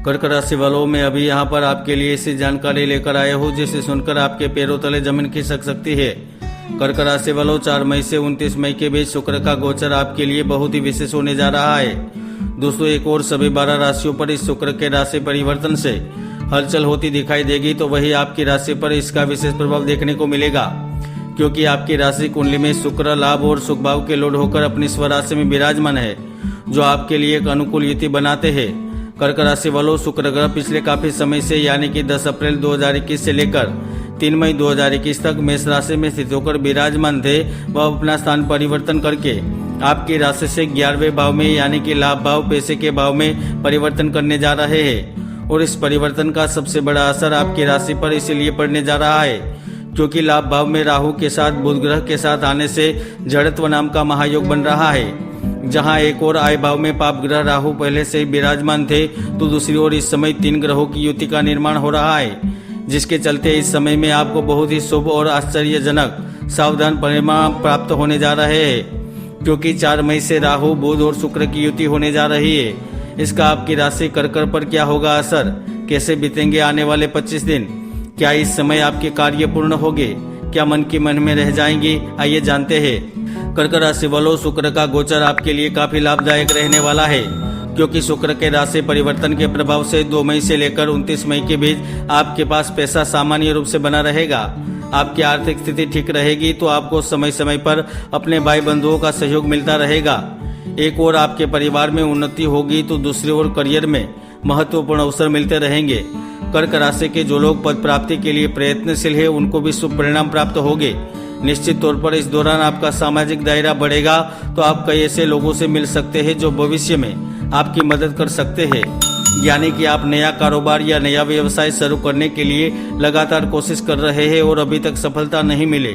कर्क राशि वालों में अभी यहाँ पर आपके लिए ऐसी जानकारी लेकर आए हो जिसे सुनकर आपके पैरों तले जमीन खिसक सकती है। कर्क राशि वालों 4 मई से 29 मई के बीच शुक्र का गोचर आपके लिए बहुत ही विशेष होने जा रहा है। दोस्तों, एक और सभी 12 राशियों पर इस शुक्र के राशि परिवर्तन से हलचल होती दिखाई देगी, तो वही आपकी राशि पर इसका विशेष प्रभाव देखने को मिलेगा, क्योंकि आपकी राशि कुंडली में शुक्र लाभ और सुख भाव के लोड होकर अपनी स्वराशि में विराजमान है, जो आपके लिए एक अनुकूल युति बनाते हैं। कर्क राशि वालों, शुक्र ग्रह पिछले काफी समय से यानी कि 10 अप्रैल 2021 से लेकर 3 मई 2021 तक मेष राशि में स्थित होकर विराजमान थे। वह अपना स्थान परिवर्तन करके आपकी राशि से 11वें भाव में यानी कि लाभ भाव पैसे के भाव में परिवर्तन करने जा रहे हैं। और इस परिवर्तन का सबसे बड़ा असर आपकी राशि पर इसलिए पड़ने जा रहा है क्योंकि लाभ भाव में राहु के साथ बुध ग्रह के साथ आने से जड़त्व नाम का महायोग बन रहा है। जहां एक और आय भाव में पाप ग्रह राहु पहले से ही विराजमान थे, तो दूसरी ओर इस समय 3 ग्रहों की युति का निर्माण हो रहा है, जिसके चलते इस समय में आपको बहुत ही शुभ और आश्चर्यजनक सावधान परिणाम प्राप्त होने जा रहे हैं, क्योंकि 4 मई से राहु बुध और शुक्र की युति होने जा रही है। इसका आपकी राशि कर्क पर क्या होगा असर, कैसे बीतेंगे आने वाले 25 दिन, क्या इस समय आपके कार्य पूर्ण होंगे, क्या मन की मन में रह जाएंगे, आइए जानते हैं। कर्क राशि वालों, शुक्र का गोचर आपके लिए काफी लाभदायक रहने वाला है, क्योंकि शुक्र के राशि परिवर्तन के प्रभाव से 2 मई से लेकर 29 मई के बीच आपके पास पैसा सामान्य रूप से बना रहेगा। आपकी आर्थिक स्थिति ठीक रहेगी, तो आपको समय समय पर अपने भाई बंधुओं का सहयोग मिलता रहेगा। एक ओर आपके परिवार में उन्नति होगी, तो दूसरी ओर करियर में महत्वपूर्ण अवसर मिलते रहेंगे। कर्क राशि के जो लोग पद प्राप्ति के लिए प्रयत्नशील है, उनको भी शुभ परिणाम प्राप्त होंगे। निश्चित तौर पर इस दौरान आपका सामाजिक दायरा बढ़ेगा, तो आप कई ऐसे लोगों से मिल सकते हैं जो भविष्य में आपकी मदद कर सकते हैं। यानी कि आप नया कारोबार या नया व्यवसाय शुरू करने के लिए लगातार कोशिश कर रहे हैं और अभी तक सफलता नहीं मिले,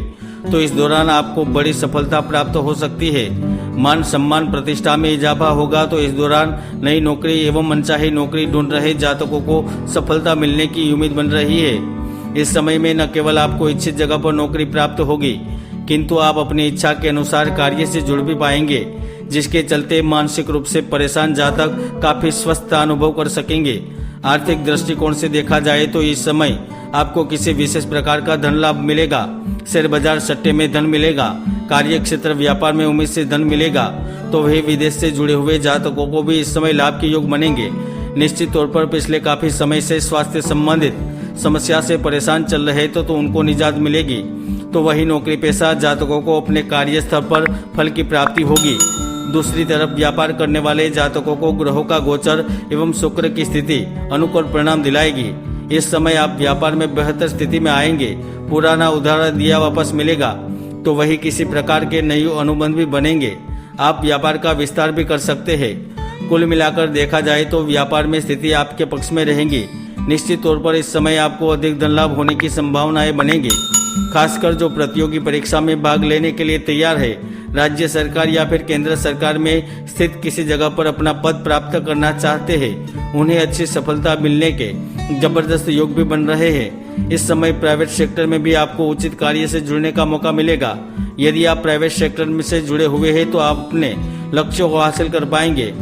तो इस दौरान आपको बड़ी सफलता प्राप्त हो सकती है। मान सम्मान प्रतिष्ठा में इजाफा होगा, तो इस दौरान नई नौकरी एवं मनचाही नौकरी ढूंढ रहे जातकों को सफलता मिलने की उम्मीद बन रही है। इस समय में न केवल आपको इच्छित जगह पर नौकरी प्राप्त होगी, किंतु आप अपनी इच्छा के अनुसार कार्य से जुड़ भी पाएंगे, जिसके चलते मानसिक रूप से परेशान जातक काफी स्वस्थ अनुभव कर सकेंगे। आर्थिक दृष्टिकोण से देखा जाए तो इस समय आपको किसी विशेष प्रकार का धन लाभ मिलेगा। शेयर बाजार सट्टे में धन मिलेगा, कार्य क्षेत्र व्यापार में उम्मीद से धन मिलेगा, तो वही विदेश से जुड़े हुए जातकों को भी इस समय लाभ के योग बनेंगे। निश्चित तौर पर पिछले काफी समय से स्वास्थ्य संबंधित समस्या से परेशान चल रहे तो उनको निजात मिलेगी, तो वही नौकरी पेशा जातकों को अपने कार्यस्थल पर फल की प्राप्ति होगी। दूसरी तरफ व्यापार करने वाले जातकों को ग्रहों का गोचर एवं शुक्र की स्थिति अनुकूल परिणाम दिलाएगी। इस समय आप व्यापार में बेहतर स्थिति में आएंगे, पुराना उधार दिया वापस मिलेगा, तो वही किसी प्रकार के नए अनुबंध भी बनेंगे। आप व्यापार का विस्तार भी कर सकते हैं। कुल मिलाकर देखा जाए तो व्यापार में स्थिति आपके पक्ष में रहेंगी। निश्चित तौर पर इस समय आपको अधिक धन लाभ होने की संभावनाएं बनेंगी। खासकर जो प्रतियोगी परीक्षा में भाग लेने के लिए तैयार है, राज्य सरकार या फिर केंद्र सरकार में स्थित किसी जगह पर अपना पद प्राप्त करना चाहते हैं, उन्हें अच्छी सफलता मिलने के जबरदस्त योग भी बन रहे हैं। इस समय प्राइवेट सेक्टर में भी आपको उचित कार्य से जुड़ने का मौका मिलेगा। यदि आप प्राइवेट सेक्टर में से जुड़े हुए हैं, तो आप अपने लक्ष्यों को हासिल कर पाएंगे।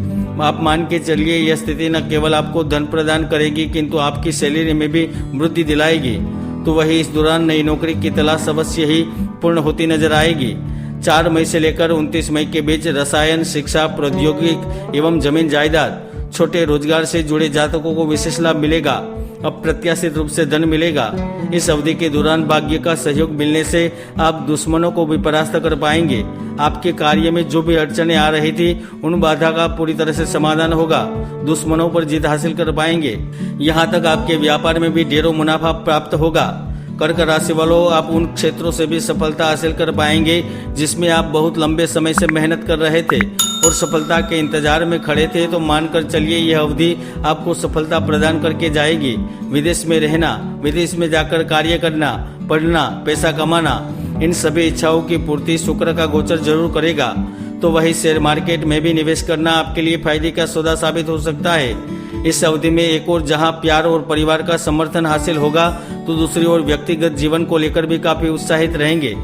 आप मान के चलिए, यह स्थिति न केवल आपको धन प्रदान करेगी, किंतु आपकी सैलरी में भी वृद्धि दिलाएगी, तो वही इस दौरान नई नौकरी की तलाश अवश्य ही पूर्ण होती नजर आएगी। 4 मई से लेकर 29 मई के बीच रसायन, शिक्षा, प्रौद्योगिक एवं जमीन जायदाद, छोटे रोजगार से जुड़े जातकों को विशेष लाभ मिलेगा। अप्रत्याशित रूप से धन मिलेगा। इस अवधि के दौरान भाग्य का सहयोग मिलने से आप दुश्मनों को भी परास्त कर पाएंगे। आपके कार्य में जो भी अड़चनें आ रही थी, उन बाधा का पूरी तरह से समाधान होगा। दुश्मनों पर जीत हासिल कर पाएंगे। यहाँ तक आपके व्यापार में भी ढेरों मुनाफा प्राप्त होगा। कर्क राशि वालों, आप उन क्षेत्रों से भी सफलता हासिल कर पाएंगे जिसमें आप बहुत लंबे समय से मेहनत कर रहे थे और सफलता के इंतजार में खड़े थे, तो मानकर चलिए यह अवधि आपको सफलता प्रदान करके जाएगी। विदेश में रहना, विदेश में जाकर कार्य करना, पढ़ना, पैसा कमाना, इन सभी इच्छाओं की पूर्ति शुक्र का गोचर जरूर करेगा। तो वही शेयर मार्केट में भी निवेश करना आपके लिए फायदे का सौदा साबित हो सकता है। इस अवधि में एक और जहां प्यार और परिवार का समर्थन हासिल होगा, तो दूसरी ओर व्यक्तिगत जीवन को लेकर भी काफी उत्साहित रहेंगे।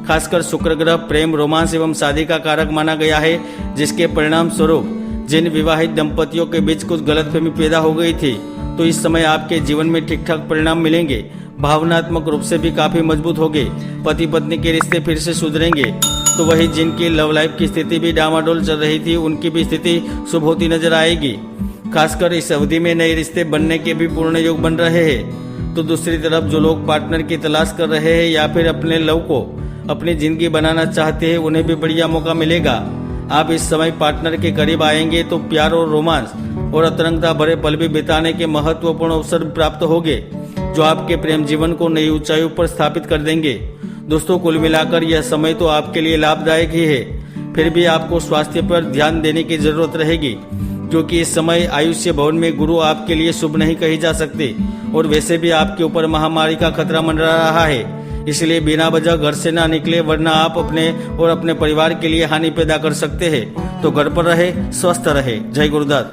खासकर शुक्र ग्रह प्रेम, रोमांस एवं शादी का कारक माना गया है, जिसके परिणाम स्वरूप जिन विवाहित दंपतियों के बीच कुछ गलतफहमी पैदा हो गई थी, तो इस समय आपके जीवन में ठीक ठाक परिणाम मिलेंगे। भावनात्मक रूप से भी काफी मजबूत होगे। पति पत्नी के रिश्ते फिर से सुधरेंगे। तो वही जिनकी लव लाइफ की स्थिति भी डामाडोल चल रही थी, उनकी भी स्थिति शुभ होती नजर आएगी। खासकर इस अवधि में नए रिश्ते बनने के भी पूर्ण योग बन रहे हैं। तो दूसरी तरफ जो लोग पार्टनर की तलाश कर रहे हैं या फिर अपने लव को अपनी जिंदगी बनाना चाहते हैं, उन्हें भी बढ़िया मौका मिलेगा। आप इस समय पार्टनर के करीब आएंगे तो प्यार और रोमांस और अतरंगता भरे पल भी बिताने के महत्वपूर्ण अवसर प्राप्त होंगे, जो आपके प्रेम जीवन को नई ऊंचाइयों पर स्थापित कर देंगे। दोस्तों, कुल मिलाकर यह समय तो आपके लिए लाभदायक ही है। फिर भी आपको स्वास्थ्य पर ध्यान देने की जरूरत रहेगी, क्योंकि इस समय आयुष्य भवन में गुरु आपके लिए शुभ नहीं कही जा सकते और वैसे भी आपके ऊपर महामारी का खतरा मंडरा रहा है। इसलिए बिना वजह घर से ना निकले, वरना आप अपने और अपने परिवार के लिए हानि पैदा कर सकते हैं। तो घर पर रहे, स्वस्थ रहे। जय गुरुदत्त।